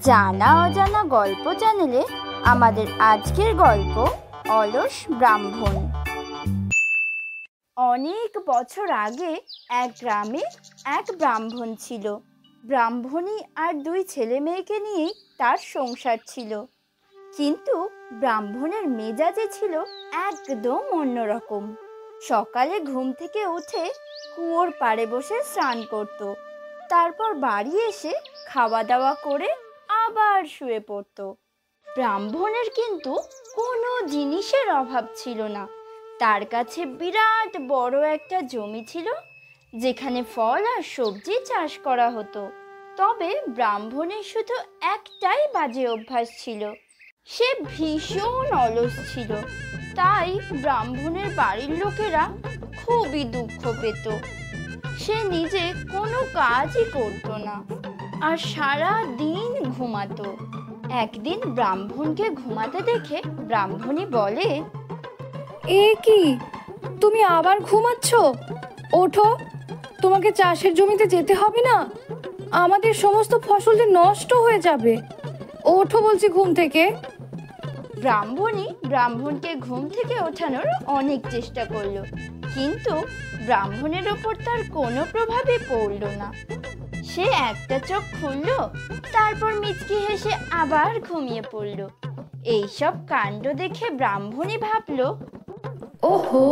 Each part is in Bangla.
জানা অজানা গল্প চ্যানেলে আমাদের আজকের গল্প অলস ব্রাহ্মণ। অনেক বছর আগে এক গ্রামে এক ব্রাহ্মণ ছিল। ব্রাহ্মণী আর দুই ছেলে মেয়েকে নিয়েই তার সংসার ছিল। কিন্তু ব্রাহ্মণের মেজাজে ছিল একদম অন্যরকম। সকালে ঘুম থেকে উঠে কুয়োর পাড়ে বসে স্নান করত, তারপর বাড়ি এসে খাওয়া দাওয়া করে আবার শুয়ে পড়ত। ব্রাহ্মণের কিন্তু কোনো জিনিসের অভাব ছিল না। তার কাছে বিরাট বড় একটা জমি ছিল, যেখানে ফল আর সবজি চাষ করা হতো। তবে ব্রাহ্মণের শুধু একটাই বাজে অভ্যাস ছিল, সে ভীষণ অলস ছিল। তাই ব্রাহ্মণের বাড়ির লোকেরা খুবই দুঃখ পেত। সে নিজে কোনো কাজই করতো না আর সারা দিন ঘুমাতো। একদিন ব্রাহ্মণকে ঘুমাতে দেখে ব্রাহ্মণী বলে, এ কি, তুমি আবার ঘুমাচ্ছ? ওঠো, তোমাকে চাষের জমিতে যেতে হবে না? আমাদের সমস্ত ফসল যে নষ্ট হয়ে যাবে। ওঠো বলছি ঘুম থেকে। ব্রাহ্মণী ব্রাহ্মণকে ঘুম থেকে ওঠানোর অনেক চেষ্টা করলো, কিন্তু ব্রাহ্মণের ওপর তার কোনো প্রভাবই পড়ল না। সে একটা চোখ খুলল, তারপর মিচকি হেসে আবার ঘুমিয়ে পড়ল। এইসব কাণ্ড দেখে ব্রাহ্মণী ভাবল, ওহো,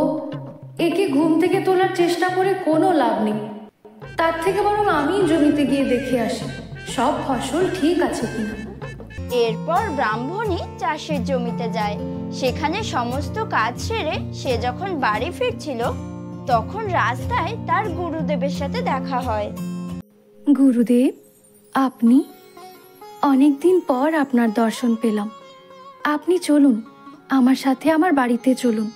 একে ঘুম থেকে তোলার চেষ্টা করে কোনো লাভ নেই। তার থেকে বরং আমি জমিতে গিয়ে দেখে আসি সব ফসল ঠিক আছে কিনা। এরপর ব্রাহ্মণী চাষের জমিতে যায়। সেখানে সমস্ত কাজ সেরে সে যখন বাড়ি ফিরছিল, তখন রাস্তায় তার গুরুদেবের সাথে দেখা হয়। গুরুদেব, আপনি? অনেকদিন পর আপনার দর্শন পেলাম। আপনি চলুন, আমার সাথে আমার বাড়িতে চলুন।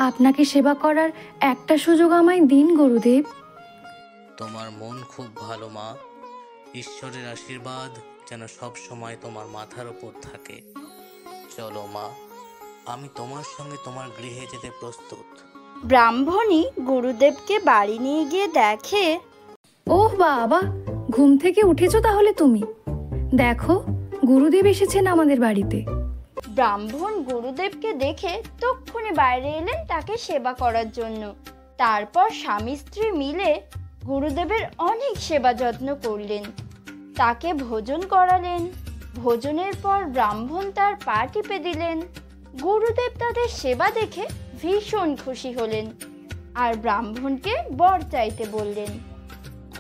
আপনাকে সেবা করার একটা সুযোগ আমায় দিন গুরুদেব। তোমার মন খুব ভালো মা। ঈশ্বরের আশীর্বাদ যেন সব সময় তোমার মাথার উপর থাকে। চলো মা, আমি তোমার সঙ্গে তোমার গৃহে যেতে প্রস্তুত। ব্রাহ্মণী গুরুদেবকে বাড়ি নিয়ে গিয়ে দেখে, ওহ বাবা, ঘুম থেকে উঠেছো তাহলে তুমি? দেখো, গুরুদেব এসেছেন আমাদের বাড়িতে। ব্রাহ্মণ গুরুদেবকে দেখে তক্ষুনি বাইরে এলেন তাকে সেবা করার জন্য। তারপর স্বামী স্ত্রী মিলে গুরুদেবের অনেক সেবা যত্ন করলেন, তাকে ভোজন করালেন। ভোজনের পর ব্রাহ্মণ তার পা টিপে দিলেন। গুরুদেব তাদের সেবা দেখে ভীষণ খুশি হলেন আর ব্রাহ্মণকে বর চাইতে বললেন।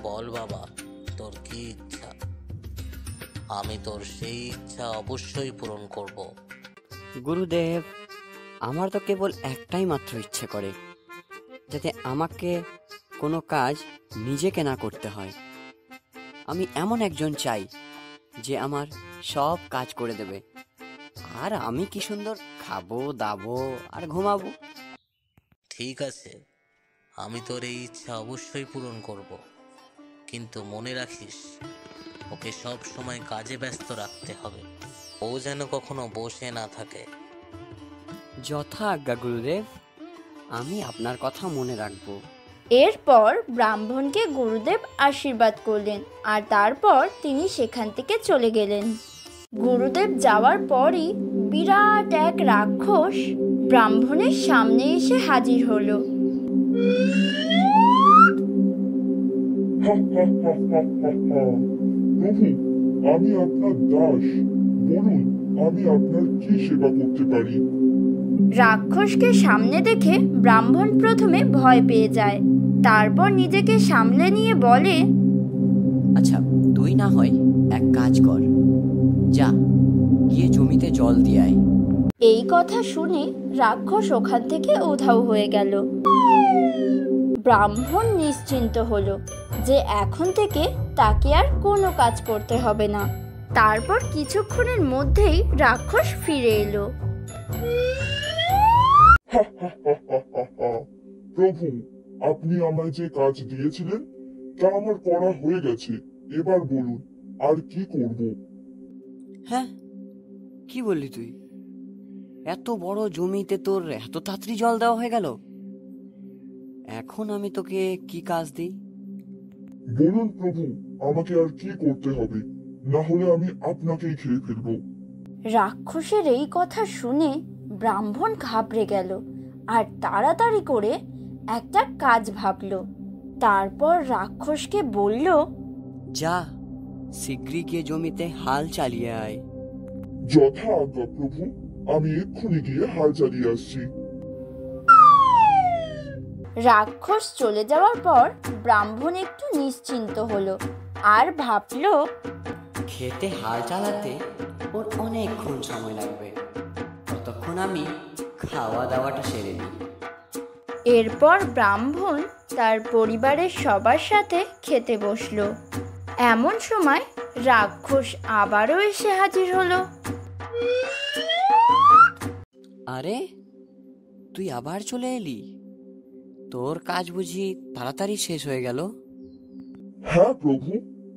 বল বাবা, তোর কি ইচ্ছা? আমি তোর সেই ইচ্ছা অবশ্যই পূরণ করব। গুরুদেব, আমার তো কেবল একটাই মাত্র ইচ্ছে করে, যাতে আমাকে কোনো কাজ নিজেকে না করতে হয়। আমি এমন একজন চাই যে আমার সব কাজ করে দেবে, আর আমি কি সুন্দর খাবো দাবো আর ঘুমাবো। ঠিক আছে, আমি তোর এই ইচ্ছা অবশ্যই পূরণ করব, কিন্তু মনে রাখিস, ওকে সব সময় কাজে ব্যস্ত রাখতে হবে। ও যেন কখনো বসে না থাকে। যথা আজ্ঞা গুরুদেব, আমি আপনার কথা মনে রাখবো। এরপর ব্রাহ্মণকে গুরুদেব আশীর্বাদ করলেন আর তারপর তিনি সেখান থেকে চলে গেলেন। গুরুদেব যাওয়ার পরই বিরাট এক রাক্ষস ব্রাহ্মণের সামনে এসে হাজির হলো। প্রভু, আমি আপনার দাস। বলুন, আমি আপনার কি সেবা করতে পারি? রাক্ষসকে সামনে দেখে ব্রাহ্মণ প্রথমে ভয় পেয়ে যায়, তারপর নিজেকে সামলে নিয়ে বলে, আচ্ছা, তুই না হয় এক কাজ কর, যা গিয়ে জমিতে জল দিয়ে আয়। এই কথা শুনে রাক্ষস ওখান থেকে উধাও হয়ে গেল। ব্রাহ্মণ নিশ্চিন্ত হলো যে এখন থেকে তাকে আর কোনো কাজ করতে হবে না। তারপর কিছুক্ষণের মধ্যেই রাক্ষস ফিরে এলো। প্রভু, আপনি আমায় যে কাজ দিয়েছিলেন তা আমার করা হয়ে গেছে। এবার বলুন, আর কি করব? হ্যাঁ, কি বললি তুই? এত বড় জমিতে তোর এত তাড়াতাড়ি জল দেওয়া হয়ে গেল? এখন আমি তোকে কি কাজ দিই? বলুন প্রভু, আমাকে আর কি করতে হবে? না হলে আমি আপনাকেই খেয়ে ফেলবো। রাক্ষসের এই কথা শুনে ব্রাহ্মণ ঘাবড়ে গেল আর তাড়াতাড়ি করে একটা কাজ ভাবলো। তারপর রাক্ষসকে বলল, যা, শীঘ্রই গিয়ে জমিতে হাল চালিয়ে আয়। যথা আজ্ঞা প্রভু, আমি এক্ষুনি গিয়ে হাল চালিয়ে আসছি। রাক্ষস চলে যাওয়ার পর ব্রাহ্মণ একটু নিশ্চিন্ত হলো আর ভাবলো, খেতে হাল চালাতে ওর অনেকক্ষণ সময় লাগবে, ততক্ষণ আমি খাওয়া দাওয়াটা সেরে নিই। এরপর ব্রাহ্মণ তার পরিবারের সবার সাথে খেতে বসলো। এমন সময় রাক্ষস আবারও এসে হাজির হলো। আরে, তুই আবার চলে এলি? তোর কাজ বুঝি তাড়াতাড়ি শেষ হয়ে গেল? হ্যাঁ প্রভু,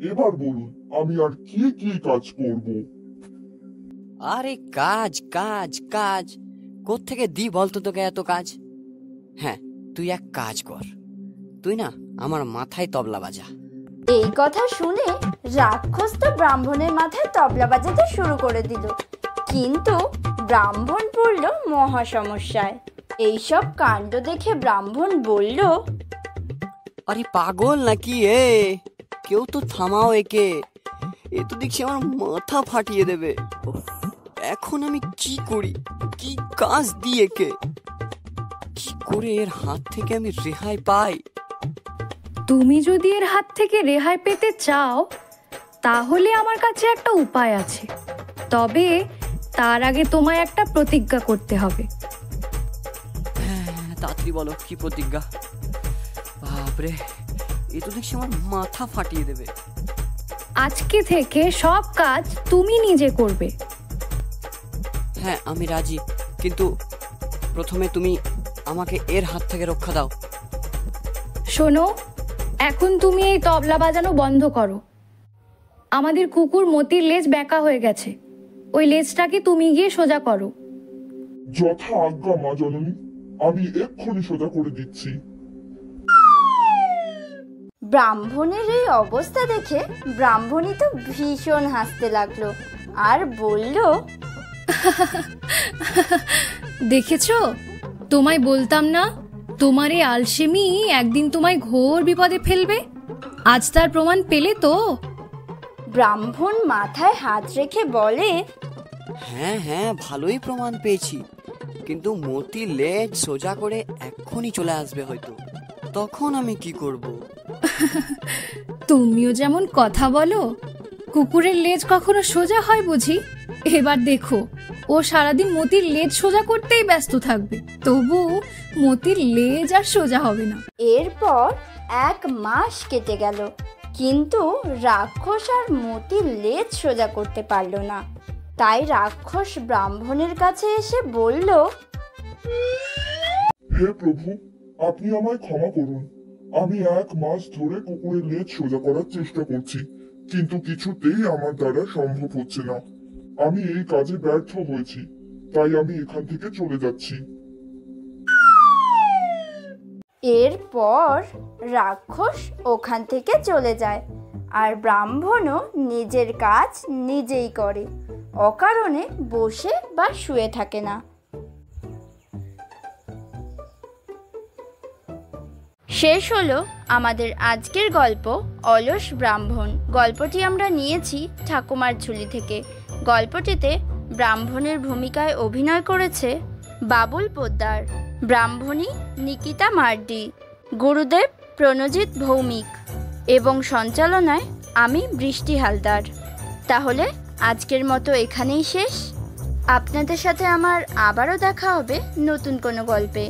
এবার বলুন আমি আর কি কি কাজ করব? আরে কাজ কাজ কাজ, কোত্থেকে দি বলতো তোকে এত কাজ? হ্যাঁ, তুই এক কাজ কর, তুই না আমার মাথায় তবলা বাজা। এই কথা শুনে রাক্ষস তো ব্রাহ্মণের মাথায় তবলা বাজাতে শুরু করে দিল, কিন্তু ব্রাহ্মণ পড়ল মহা সমস্যায়। এইসব কাণ্ড দেখে ব্রাহ্মণ বলল, আরে পাগল নাকি এ? কেউ তো থামাও একে, এ তো দেখছি আমার মাথা ফাটিয়ে দেবে। উফ, এখন আমি কি করি, কি কাজ দিই একে? কি করে এর হাত থেকে আমি রেহাই পাই? তুমি যদি এর হাত থেকে রেহাই পেতে চাও তাহলে আমার কাছে একটা উপায় আছে, তবে তার আগে তোমায় একটা প্রতিজ্ঞা করতে হবে। হ্যাঁ, তাড়াতাড়ি বলো, কি প্রতিজ্ঞা? বাপরে, এ তো দেখছি আমার মাথা ফাটিয়ে দেবে। আজকে থেকে সব কাজ তুমি নিজে করবে। হ্যাঁ, আমি রাজি, কিন্তু প্রথমে তুমি আমাকে এর হাত থেকে রক্ষা দাও। শোনো, এখন তুমি এই তবলা বাজানো বন্ধ করো। আমাদের কুকুর মতির লেজ বেঁকা হয়ে গেছে, ওই লেজটাকে তুমি গিয়ে সোজা করো। যথা আজ্ঞা মা জননী, আমি এক্ষুনি সোজা করে দিচ্ছি। ব্রাহ্মণের এই অবস্থা দেখে ব্রাহ্মণী তো ভীষণ হাসতে লাগলো আর বলল, দেখেছো, তোমায় বলতাম না তোমার এই আলসেমি একদিন তোমায় ঘোর বিপদে ফেলবে। আজ তার প্রমাণ পেলে তো। ব্রাহ্মণ মাথায় হাত রেখে বলে, হ্যাঁ হ্যাঁ, ভালোই প্রমাণ পেয়েছি, কিন্তু মতি লেজ সোজা করে এক্ষুনি চলে আসবে হয়তো, তখন আমি কি করব? তুমিও যেমন কথা বলো, কুকুরের লেজ কখনো সোজা হয় বুঝি? এবার দেখো, ও সারাদিন মতির লেজ সোজা করতেই ব্যস্ত থাকবে, তবু মতির লেজ আর সোজা হবে না। এরপর 1 মাস কেটে গেল, কিন্তু রাক্ষস আর মতির লেজ সোজা করতে পারল না। তাই রাক্ষস ব্রাহ্মণের কাছে এসে বলল, হে প্রভু, আপনি আমায় ক্ষমা করুন। আমি 1 মাস ধরে কুকুরের লেজ সোজা করার চেষ্টা করছি, কিন্তু কিছুতেই আমার দ্বারা সম্ভব হচ্ছে না। আমি এই কাজে ব্যর্থ হয়েছি, তাই আমি এখান থেকে চলে যাচ্ছি। এরপর রাক্ষস ওখান থেকে চলে যায় আর ব্রাহ্মণও নিজের কাজ নিজেই করে, অকারণে বসে বা শুয়ে থাকে না। শেষ হলো আমাদের আজকের গল্প অলস ব্রাহ্মণ। গল্পটি আমরা নিয়েছি ঠাকুমার ঝুলি থেকে। গল্পটিতে ব্রাহ্মণের ভূমিকায় অভিনয় করেছে বাবুল পোদ্দার, ব্রাহ্মণী নিকিতা মার্ডি, গুরুদেব প্রণজিৎ ভৌমিক এবং সঞ্চালনায় আমি বৃষ্টি হালদার। তাহলে আজকের মতো এখানেই শেষ। আপনাদের সাথে আমার আবারও দেখা হবে নতুন কোনো গল্পে।